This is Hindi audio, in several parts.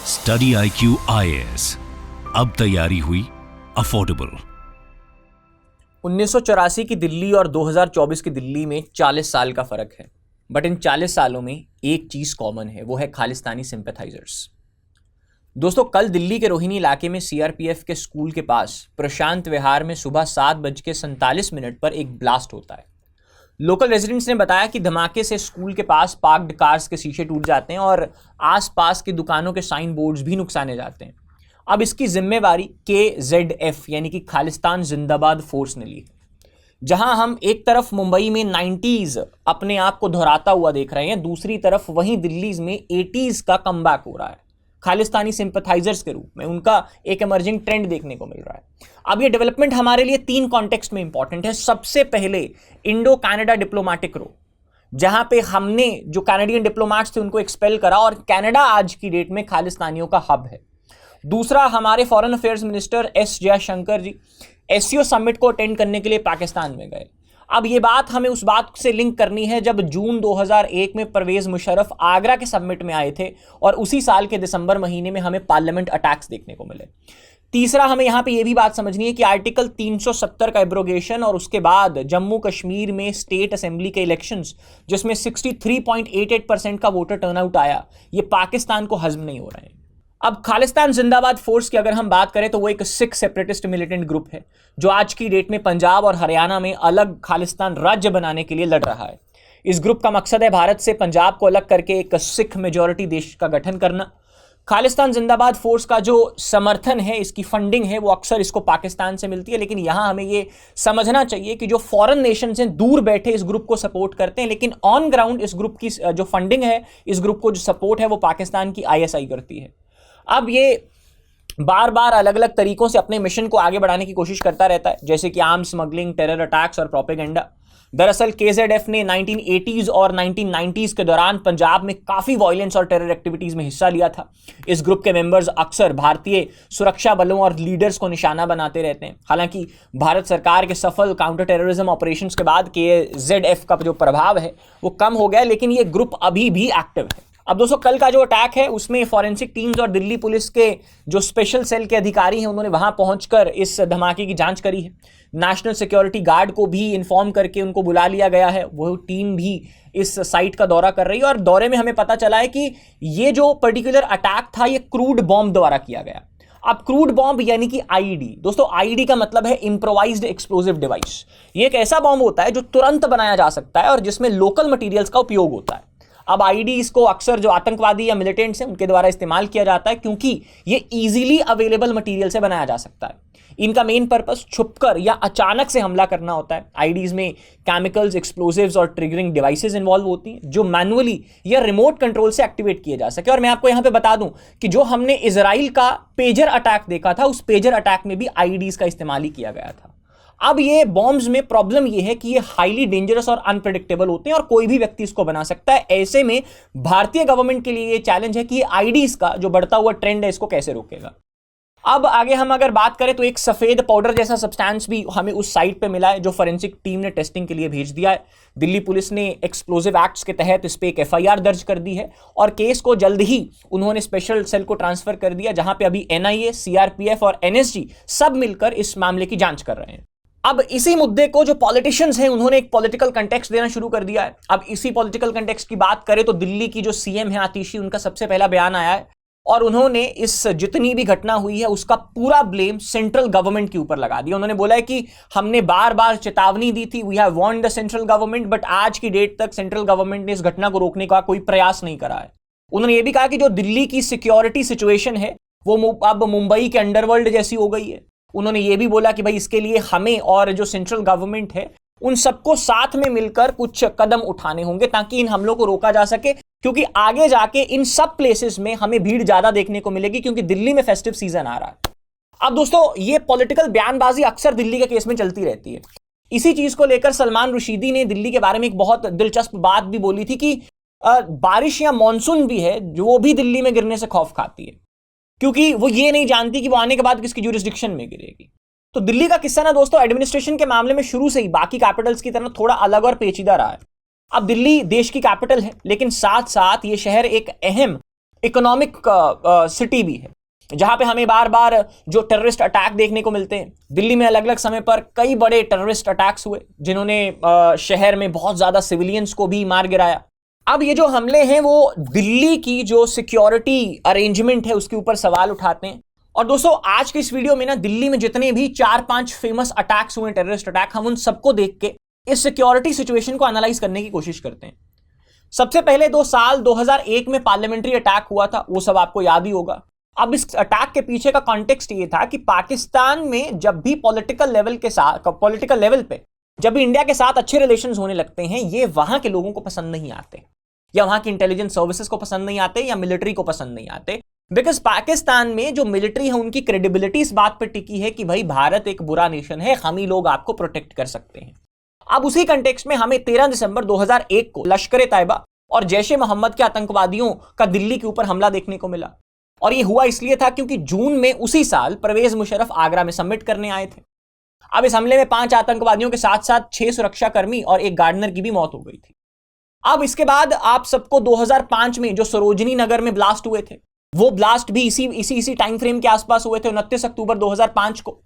स्टडी IQ IAS, अब तैयारी हुई अफोर्डेबल। 1984 की दिल्ली और 2024 की दिल्ली में 40 साल का फर्क है, बट इन 40 सालों में एक चीज कॉमन है, वो है खालिस्तानी सिंपैथाइजर्स। दोस्तों, कल दिल्ली के रोहिणी इलाके में सीआरपीएफ के स्कूल के पास प्रशांत विहार में सुबह 7:47 पर एक ब्लास्ट होता है। लोकल रेजिडेंट्स ने बताया कि धमाके से स्कूल के पास पार्क्ड कार्स के शीशे टूट जाते हैं और आसपास की दुकानों के साइन बोर्ड्स भी नुकसाने जाते हैं। अब इसकी जिम्मेवारी KZF यानी कि खालिस्तान जिंदाबाद फोर्स ने ली है। जहां हम एक तरफ मुंबई में 90s अपने आप को दोहराता हुआ देख रहे हैं, दूसरी तरफ वहीं दिल्ली में 80s का कमबैक हो रहा है। खालिस्तानी सिंपैथाइजर्स के रूप में उनका एक इमर्जिंग ट्रेंड देखने को मिल रहा है। अब ये डेवलपमेंट हमारे लिए 3 कॉन्टेक्स्ट में इंपॉर्टेंट है। सबसे पहले इंडो कनाडा डिप्लोमेटिक रो, जहां पे हमने जो कैनेडियन डिप्लोमेट्स थे उनको एक्सपेल करा और कनाडा आज की डेट में खालिस्तानियों का हब है। दूसरा, हमारे foreign affairs minister S Jaishankar ji SCO summit को अटेंड करने के लिए पाकिस्तान में गए। अब ये बात हमें उस बात से लिंक करनी है जब जून 2001 में परवेज मुशर्रफ आगरा के समिट में आए थे और उसी साल के दिसंबर महीने में हमें पार्लियामेंट अटैक्स देखने को मिले। तीसरा, हमें यहां पे ये भी बात समझनी है कि आर्टिकल 370 का एब्रोगेशन और उसके बाद जम्मू कश्मीर में स्टेट असेंबली के इलेक्शंस जिसमें 63.88% का वोटर टर्नआउट आया, ये पाकिस्तान को हजम नहीं हो रहे हैं। अब खालिस्तान जिंदाबाद फोर्स की अगर हम बात करें तो वो एक सिख सेपरेटिस्ट मिलिटेंट ग्रुप है जो आज की डेट में पंजाब और हरियाणा में अलग खालिस्तान राज्य बनाने के लिए लड़ रहा है। इस ग्रुप का मकसद है भारत से पंजाब को अलग करके एक सिख मेजॉरिटी देश का गठन करना। खालिस्तान जिंदाबाद फोर्स का जो समर्थन है, इसकी फंडिंग है, वो अक्सर इसको पाकिस्तान से मिलती है, लेकिन यहां हमें ये समझना चाहिए कि जो फॉरेन नेशंस हैं दूर बैठे इस ग्रुप को सपोर्ट करते हैं, लेकिन ऑन ग्राउंड इस ग्रुप की जो फंडिंग है, इस ग्रुप को जो सपोर्ट है वो पाकिस्तान की ISI करती है। अब ये बार बार अलग अलग तरीकों से अपने मिशन को आगे बढ़ाने की कोशिश करता रहता है, जैसे कि आर्म्स स्मगलिंग, टेरर अटैक्स और प्रोपेगेंडा। दरअसल KZF ने 1980s और 1990s के दौरान पंजाब में काफ़ी वायलेंस और टेरर एक्टिविटीज़ में हिस्सा लिया था। इस ग्रुप के मेंबर्स अक्सर भारतीय सुरक्षा बलों और लीडर्स को निशाना बनाते रहते हैं। हालांकि भारत सरकार के सफल काउंटर टेररिज्म ऑपरेशंस के बाद KZF का जो प्रभाव है वो कम हो गया, लेकिन ये ग्रुप अभी भी एक्टिव है। अब दोस्तों, कल का जो अटैक है उसमें फॉरेंसिक टीम्स और दिल्ली पुलिस के जो स्पेशल सेल के अधिकारी हैं उन्होंने वहां पहुंचकर इस धमाके की जांच करी है। नेशनल सिक्योरिटी गार्ड को भी इन्फॉर्म करके उनको बुला लिया गया है, वो टीम भी इस साइट का दौरा कर रही है और दौरे में हमें पता चला है कि ये जो पर्टिकुलर अटैक था ये क्रूड बॉम्ब द्वारा किया गया। अब क्रूड बॉम्ब यानी कि IED, दोस्तों IED का मतलब है इम्प्रोवाइज्ड एक्सप्लोसिव डिवाइस। ये एक ऐसा बॉम्ब होता है जो तुरंत बनाया जा सकता है और जिसमें लोकल मटेरियल्स का उपयोग होता है। अब IED इसको अक्सर जो आतंकवादी या मिलिटेंट्स हैं उनके द्वारा इस्तेमाल किया जाता है क्योंकि ये इजीली अवेलेबल मटेरियल से बनाया जा सकता है। इनका मेन पर्पस छुपकर या अचानक से हमला करना होता है। IEDs में केमिकल्स, एक्सप्लोसिव्स और ट्रिगरिंग डिवाइसेस इन्वॉल्व होती हैं जो मैनुअली या रिमोट कंट्रोल से एक्टिवेट किए जा सके। और मैं आपको यहां पे बता दूं कि जो हमने इजराइल का पेजर अटैक देखा था, उस पेजर अटैक में भी IEDs का इस्तेमाल ही किया गया था। अब ये बॉम्ब्स में प्रॉब्लम ये है कि ये हाईली डेंजरस और अनप्रेडिक्टेबल होते हैं और कोई भी व्यक्ति इसको बना सकता है। ऐसे में भारतीय गवर्नमेंट के लिए ये चैलेंज है कि ये IEDs का जो बढ़ता हुआ ट्रेंड है इसको कैसे रोकेगा। अब आगे हम अगर बात करें तो एक सफेद पाउडर जैसा सब्सटेंस भी हमें उस साइट पे मिला है जो फॉरेंसिक टीम ने टेस्टिंग के लिए भेज दिया है। दिल्ली पुलिस ने एक्सप्लोसिव एक्ट्स के तहत इस पे एक FIR दर्ज कर दी है और केस को जल्द ही उन्होंने स्पेशल सेल को ट्रांसफर कर दिया, जहां पे अभी NIA, CRPF और NSG सब मिलकर इस मामले की जांच कर रहे हैं। अब इसी मुद्दे को जो पॉलिटिशियंस हैं उन्होंने एक पॉलिटिकल कंटेक्स्ट देना शुरू कर दिया है। अब इसी पॉलिटिकल कंटेक्स्ट की बात करें तो दिल्ली की जो CM है आतिशी, उनका सबसे पहला बयान आया है और उन्होंने इस जितनी भी घटना हुई है उसका पूरा ब्लेम सेंट्रल गवर्नमेंट के ऊपर लगा दिया। उन्होंने बोला है कि हमने बार बार चेतावनी दी थी, we have warned the central government, but आज की डेट तक सेंट्रल गवर्नमेंट ने इस घटना को रोकने का कोई प्रयास नहीं करा है। उन्होंने ये भी कहा कि जो दिल्ली की सिक्योरिटी सिचुएशन है वो अब मुंबई के अंडरवर्ल्ड जैसी हो गई है। उन्होंने ये भी बोला कि भाई इसके लिए हमें और जो सेंट्रल गवर्नमेंट है उन सबको साथ में मिलकर कुछ कदम उठाने होंगे ताकि इन हमलों को रोका जा सके, क्योंकि आगे जाके इन सब प्लेसेस में हमें भीड़ ज्यादा देखने को मिलेगी क्योंकि दिल्ली में फेस्टिव सीजन आ रहा है। अब दोस्तों, ये पॉलिटिकल बयानबाजी अक्सर दिल्ली के केस में चलती रहती है। इसी चीज को लेकर सलमान रुशीदी ने दिल्ली के बारे में एक बहुत दिलचस्प बात भी बोली थी कि बारिश या मानसून भी है जो भी दिल्ली में गिरने से खौफ खाती है, क्योंकि वो ये नहीं जानती कि वो आने के बाद किसकी ज्यूरिसडिक्शन में गिरेगी। तो दिल्ली का किस्सा ना दोस्तों एडमिनिस्ट्रेशन के मामले में शुरू से ही बाकी कैपिटल्स की तरह थोड़ा अलग और पेचीदा रहा है। अब दिल्ली देश की कैपिटल है, लेकिन साथ साथ ये शहर एक अहम इकोनॉमिक सिटी भी है, जहां पे हमें बार बार जो टेररिस्ट अटैक देखने को मिलते हैं। दिल्ली में अलग अलग समय पर कई बड़े टेररिस्ट अटैक्स हुए जिन्होंने शहर में बहुत ज्यादा सिविलियंस को भी मार गिराया। अब ये जो हमले हैं वो दिल्ली की जो सिक्योरिटी अरेंजमेंट है उसके ऊपर सवाल उठाते हैं। और दोस्तों आज के इस वीडियो में ना दिल्ली में जितने भी 4-5 फेमस अटैक्स हुए टेररिस्ट अटैक, हम उन सबको देख के इस सिक्योरिटी सिचुएशन को एनालाइज करने की कोशिश करते हैं। सबसे पहले 2001 में पार्लियामेंट्री अटैक हुआ था, वो सब आपको याद ही होगा। अब इस अटैक के पीछे का कॉन्टेक्स्ट ये था कि पाकिस्तान में जब भी पॉलिटिकल लेवल पे जब भी इंडिया के साथ अच्छे रिलेशंस होने लगते हैं, ये वहां के लोगों को पसंद नहीं आते, या वहां की इंटेलिजेंस सर्विसेज को पसंद नहीं आते, या मिलिट्री को पसंद नहीं आते। बिकॉज पाकिस्तान में जो मिलिट्री है उनकी क्रेडिबिलिटी इस बात पर टिकी है कि भाई भारत एक बुरा नेशन है, हम ही लोग आपको प्रोटेक्ट कर सकते हैं। अब उसी कंटेक्स्ट में हमें 13 दिसंबर 2001 को लश्कर तैयबा और जैश ए मोहम्मद के आतंकवादियों का दिल्ली के ऊपर हमला देखने को मिला। और यह हुआ इसलिए था क्योंकि जून में उसी साल परवेज मुशर्रफ आगरा में समिट करने आए थे। अब इस हमले में 5 आतंकवादियों के साथ साथ 6 सुरक्षाकर्मी और एक गार्डनर की भी मौत हो गई थी। अब इसके बाद आप सबको 2005 में जो सरोजनी नगर में ब्लास्ट हुए थे, वो ब्लास्ट भी इसी टाइम फ्रेम के आसपास हुए थे, 29 अक्टूबर 2005 को।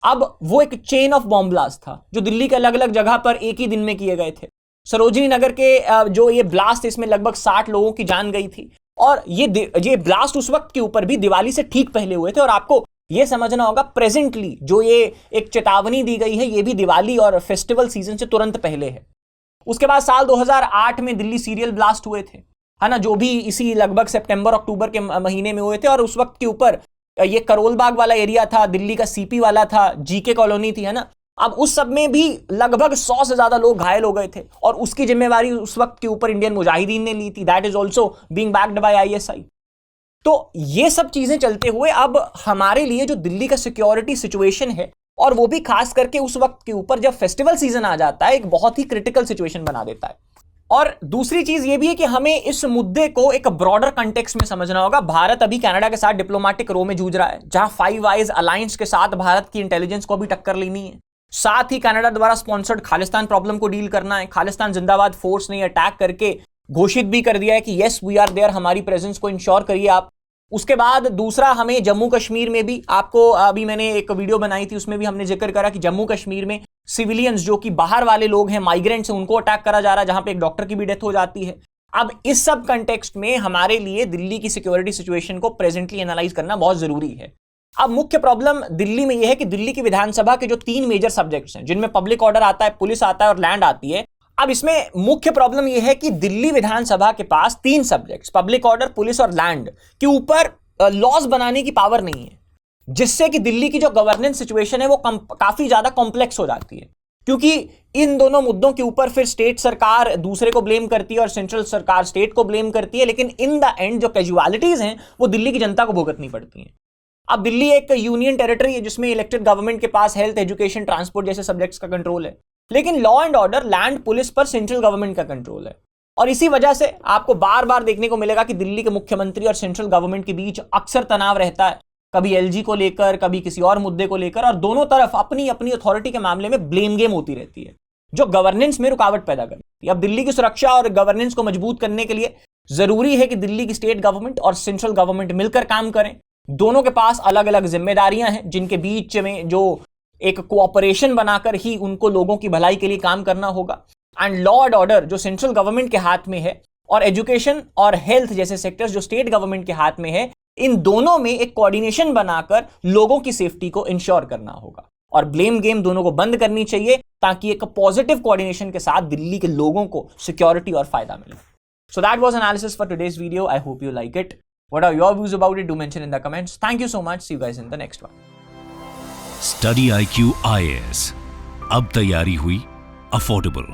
अब वो एक चेन ऑफ बॉम्ब ब्लास्ट था जो दिल्ली के अलग अलग जगह पर एक ही दिन में किए गए थे। सरोजनी नगर के जो ये ब्लास्ट, इसमें लगभग 60 लोगों की जान गई थी। और ये ब्लास्ट उस वक्त के ऊपर भी दिवाली से ठीक पहले हुए थे। और आपको ये समझना होगा प्रेजेंटली जो ये एक चेतावनी दी गई है, ये भी दिवाली और फेस्टिवल सीजन से तुरंत पहले है। उसके बाद साल 2008 में दिल्ली सीरियल ब्लास्ट हुए थे, है ना, जो भी इसी लगभग सितंबर अक्टूबर के महीने में हुए थे। और उस वक्त के ऊपर ये करोल बाग वाला एरिया था, दिल्ली का सीपी वाला था, जीके कॉलोनी थी, है ना। अब उस सब में भी लगभग 100 से ज्यादा लोग घायल हो गए थे और उसकी जिम्मेवारी उस वक्त के ऊपर इंडियन मुजाहिदीन ने ली थी। That is also being backed by ISI. तो ये सब चीजें चलते हुए अब हमारे लिए जो दिल्ली का सिक्योरिटी सिचुएशन है, और वो भी खास करके उस वक्त के ऊपर जब फेस्टिवल सीजन आ जाता है, एक बहुत ही क्रिटिकल सिचुएशन बना देता है। और दूसरी चीज ये भी है कि हमें इस मुद्दे को एक ब्रॉडर कंटेक्स्ट में समझना होगा। भारत अभी कनाडा के साथ डिप्लोमेटिक रो में जूझ रहा है, जहां 5 आइज अलायंस के साथ भारत की इंटेलिजेंस को भी टक्कर लेनी है। साथ ही कनाडा द्वारा स्पॉन्सर्ड खालिस्तान प्रॉब्लम को डील करना है। खालिस्तान जिंदाबाद फोर्स ने अटैक करके घोषित भी कर दिया है कि यस वी आर देयर, हमारी प्रेजेंस को इंश्योर करिए आप। उसके बाद दूसरा, हमें जम्मू कश्मीर में भी, आपको अभी मैंने एक वीडियो बनाई थी उसमें भी हमने जिक्र करा कि जम्मू कश्मीर में सिविलियंस जो कि बाहर वाले लोग हैं, माइग्रेंट्स हैं, उनको अटैक करा जा रहा है, जहां पे एक डॉक्टर की भी डेथ हो जाती है। अब इस सब कंटेक्स्ट में हमारे लिए दिल्ली की सिक्योरिटी सिचुएशन को प्रेजेंटली एनालाइज करना बहुत जरूरी है। अब मुख्य प्रॉब्लम दिल्ली में यह है कि दिल्ली की विधानसभा के जो 3 मेजर सब्जेक्ट्स हैं, जिनमें पब्लिक ऑर्डर आता है, पुलिस आता है और लैंड आती है। अब इसमें मुख्य प्रॉब्लम यह है कि दिल्ली विधानसभा के पास 3 सब्जेक्ट्स, पब्लिक ऑर्डर, पुलिस और लैंड के ऊपर लॉज बनाने की पावर नहीं है, जिससे कि दिल्ली की जो गवर्नेंस सिचुएशन है वो काफी ज्यादा कॉम्प्लेक्स हो जाती है। क्योंकि इन दोनों मुद्दों के ऊपर फिर स्टेट सरकार दूसरे को ब्लेम करती है और सेंट्रल सरकार स्टेट को ब्लेम करती है, लेकिन इन द एंड जो कैजुअलिटीज हैं वो दिल्ली की जनता को भुगतनी पड़ती हैं। अब दिल्ली एक यूनियन टेरिटरी है जिसमें इलेक्टेड गवर्नमेंट के पास हेल्थ, एजुकेशन, ट्रांसपोर्ट जैसे सब्जेक्ट्स का कंट्रोल है, लेकिन law and order, land, police पर सेंट्रल गवर्नमेंट का कंट्रोल है। और इसी वजह से आपको बार बार देखने को मिलेगा कि दिल्ली के मुख्यमंत्री और सेंट्रल गवर्नमेंट के बीच अक्सर तनाव रहता है, कभी एलजी को लेकर, कभी किसी और मुद्दे को लेकर, और दोनों तरफ अपनी अपनी अथॉरिटी के मामले में ब्लेम गेम होती रहती है, जो गवर्नेंस में रुकावट पैदा करती है। अब दिल्ली की सुरक्षा और गवर्नेंस को मजबूत करने के लिए जरूरी है कि दिल्ली की स्टेट गवर्नमेंट और सेंट्रल गवर्नमेंट मिलकर काम करें। दोनों के पास अलग अलग जिम्मेदारियां हैं, जिनके बीच में जो एक कोऑपरेशन बनाकर ही उनको लोगों की भलाई के लिए काम करना होगा। एंड लॉ एंड ऑर्डर जो सेंट्रल गवर्नमेंट के हाथ में है, और एजुकेशन और हेल्थ जैसे सेक्टर्स जो स्टेट गवर्नमेंट के हाथ में है, इन दोनों में एक कोऑर्डिनेशन बनाकर लोगों की सेफ्टी को इंश्योर करना होगा। और ब्लेम गेम दोनों को बंद करनी चाहिए, ताकि एक पॉजिटिव कोऑर्डिनेशन के साथ दिल्ली के लोगों को सिक्योरिटी और फायदा मिले। So that was analysis for today's video. I hope you like it. What are your views about it? Do mention in the comments. Thank you so much. See you guys in the next one. Study IQ IAS, अब तैयारी हुई अफोर्डेबल।